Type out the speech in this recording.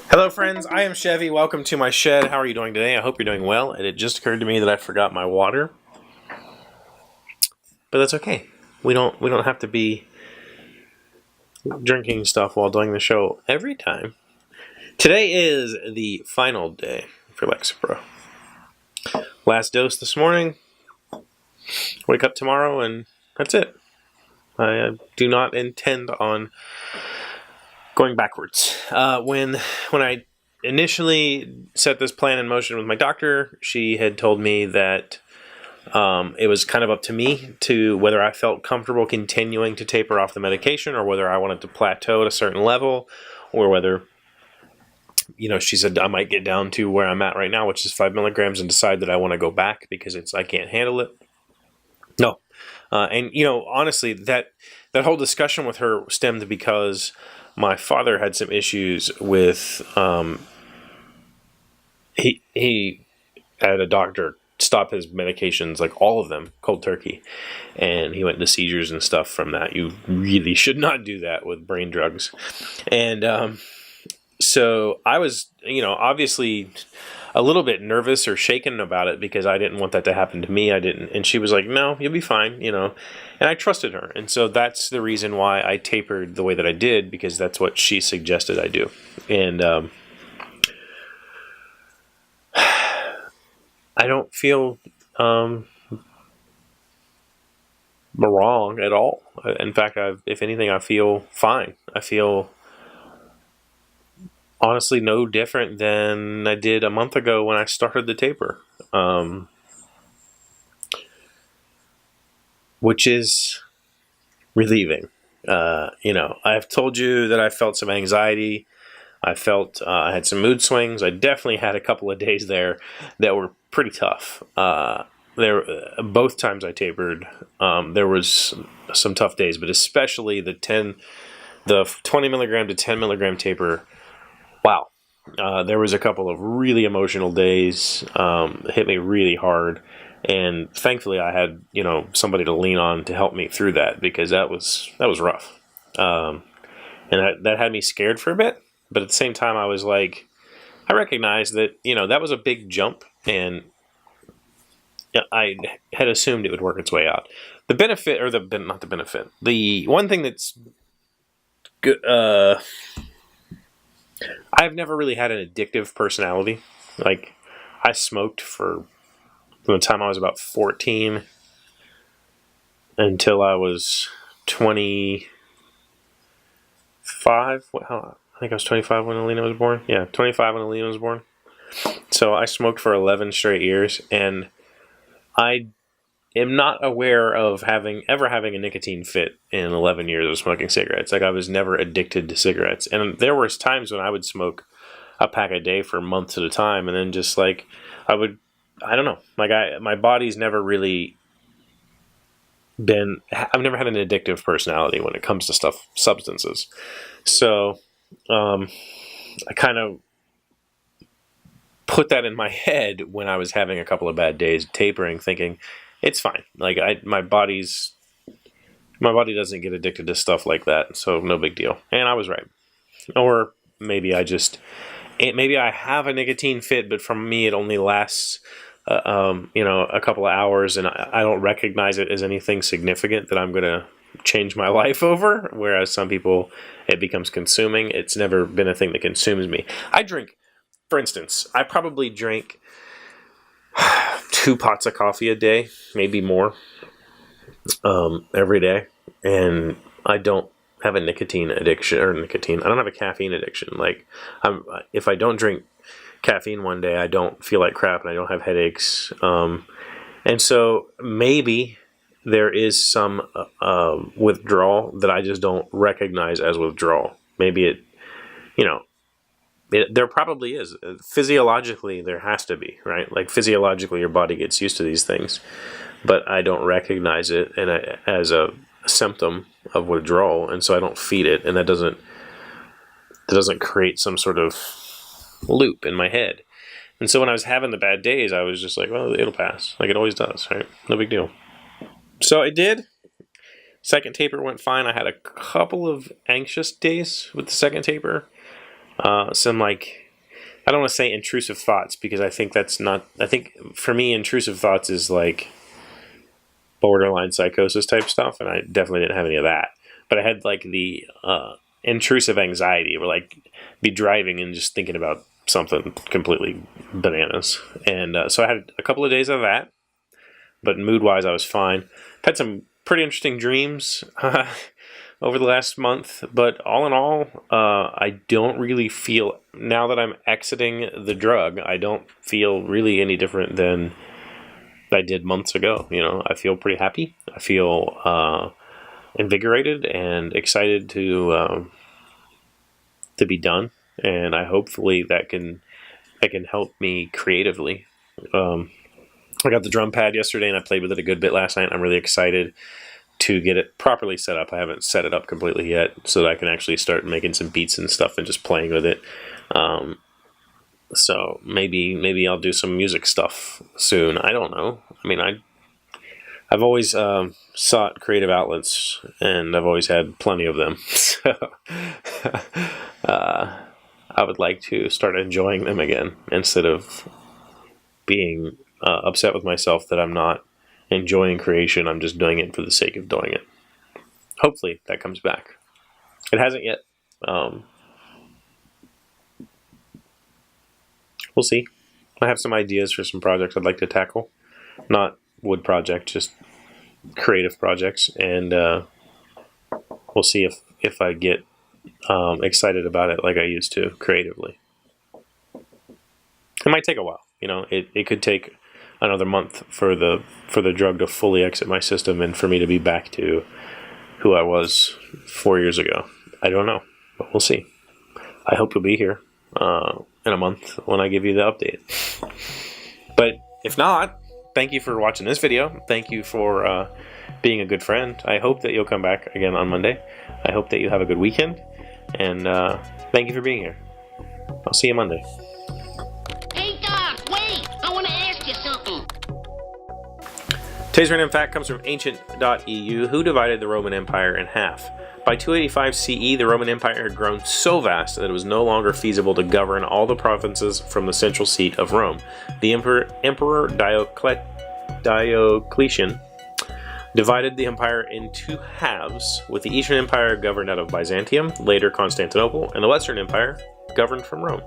Hello friends, I am Chevee. Welcome to my shed. How are you doing today? I hope you're doing well. And it just occurred to me that I forgot my water. But that's okay. We don't have to be drinking stuff while doing the show every time. Today is the final day for Lexapro. Last dose this morning. Wake up tomorrow and that's it. I do not intend on going backwards. When I initially set this plan in motion with my doctor, she had told me that it was kind of up to me to whether I felt comfortable continuing to taper off the medication or whether I wanted to plateau at a certain level or whether, she said I might get down to where I'm at right now, which is 5 milligrams, and decide that I want to go back because I can't handle it. No. And honestly, that whole discussion with her stemmed because my father had some issues with, he had a doctor stop his medications, like all of them, cold turkey. And he went into seizures and stuff from that. You really should not do that with brain drugs. And so I was, obviously a little bit nervous or shaken about it because I didn't want that to happen to me. And she was like, no, you'll be fine, and I trusted her. And so that's the reason why I tapered the way that I did, because that's what she suggested I do. And I don't feel wrong at all. In fact, if anything, I feel fine. I feel honestly no different than I did a month ago when I started the taper, which is relieving. I've told you that I felt some anxiety. I felt I had some mood swings. I definitely had a couple of days there that were pretty tough. Both times I tapered, there was some tough days, but especially the 20 milligram to 10 milligram taper. Wow. There was a couple of really emotional days, hit me really hard. And thankfully I had, somebody to lean on to help me through that, because that was rough. And that had me scared for a bit, but at the same time I was like, I recognized that, that was a big jump, and I had assumed it would work its way out. The benefit, or not the benefit, the one thing that's good, I've never really had an addictive personality. Like, I smoked from the time I was about 14 until I was 25. I think I was 25 when Alina was born. Yeah, 25 when Alina was born. So I smoked for 11 straight years, and I am not aware of ever having a nicotine fit in 11 years of smoking cigarettes. Like, I was never addicted to cigarettes. And there was times when I would smoke a pack a day for months at a time, and then just like, I don't know, like my body's never really I've never had an addictive personality when it comes to substances. So, I kind of put that in my head when I was having a couple of bad days tapering, thinking it's fine. Like, my body doesn't get addicted to stuff like that, so no big deal. And I was right. Or maybe I have a nicotine fit, but for me it only lasts a couple of hours, and I don't recognize it as anything significant that I'm going to change my life over, whereas some people, it becomes consuming. It's never been a thing that consumes me. I drink, for instance, I probably drink 2 pots of coffee a day, maybe more, every day, and I don't have a nicotine addiction, I don't have a caffeine addiction. Like, if I don't drink caffeine one day, I don't feel like crap and I don't have headaches. And so maybe there is some withdrawal that I just don't recognize as withdrawal. Maybe there probably is. Physiologically, there has to be, right? Like, physiologically, your body gets used to these things, but I don't recognize it as a symptom of withdrawal, and so I don't feed it, and that doesn't create some sort of loop in my head. And so when I was having the bad days, I was just like, well, it'll pass, like it always does, right? No big deal. So I did. Second taper went fine. I had a couple of anxious days with the second taper. Some like, I don't want to say intrusive thoughts because I think that's not, I think for me intrusive thoughts is like borderline psychosis type stuff, and I definitely didn't have any of that. But I had like the intrusive anxiety where like be driving and just thinking about something completely bananas. And so I had a couple of days of that, but mood-wise I was fine. Had some pretty interesting dreams over the last month, but all in all, I don't really feel, now that I'm exiting the drug, I don't feel really any different than I did months ago. You know, I feel pretty happy. I feel invigorated and excited to be done, and I hopefully that can help me creatively. I got the drum pad yesterday and I played with it a good bit last night. I'm really excited to get it properly set up. I haven't set it up completely yet so that I can actually start making some beats and stuff and just playing with it. So maybe I'll do some music stuff soon. I don't know. I mean, I've always sought creative outlets, and I've always had plenty of them. So I would like to start enjoying them again instead of being upset with myself that I'm not enjoying creation. I'm just doing it for the sake of doing it. Hopefully that comes back. It hasn't yet. We'll see. I have some ideas for some projects I'd like to tackle. Not wood projects, just creative projects. And we'll see if I get excited about it like I used to creatively. It might take a while. You know, it could take another month for the drug to fully exit my system and for me to be back to who I was 4 years ago. I don't know, but we'll see. I hope you'll be here in a month when I give you the update. But if not, thank you for watching this video. Thank you for being a good friend. I hope that you'll come back again on Monday. I hope that you have a good weekend. And thank you for being here. I'll see you Monday. Today's random fact comes from ancient.eu. Who divided the Roman Empire in half? By 285 CE, the Roman Empire had grown so vast that it was no longer feasible to govern all the provinces from the central seat of Rome. The Emperor Diocletian divided the empire in two halves, with the Eastern Empire governed out of Byzantium, later Constantinople, and the Western Empire governed from Rome.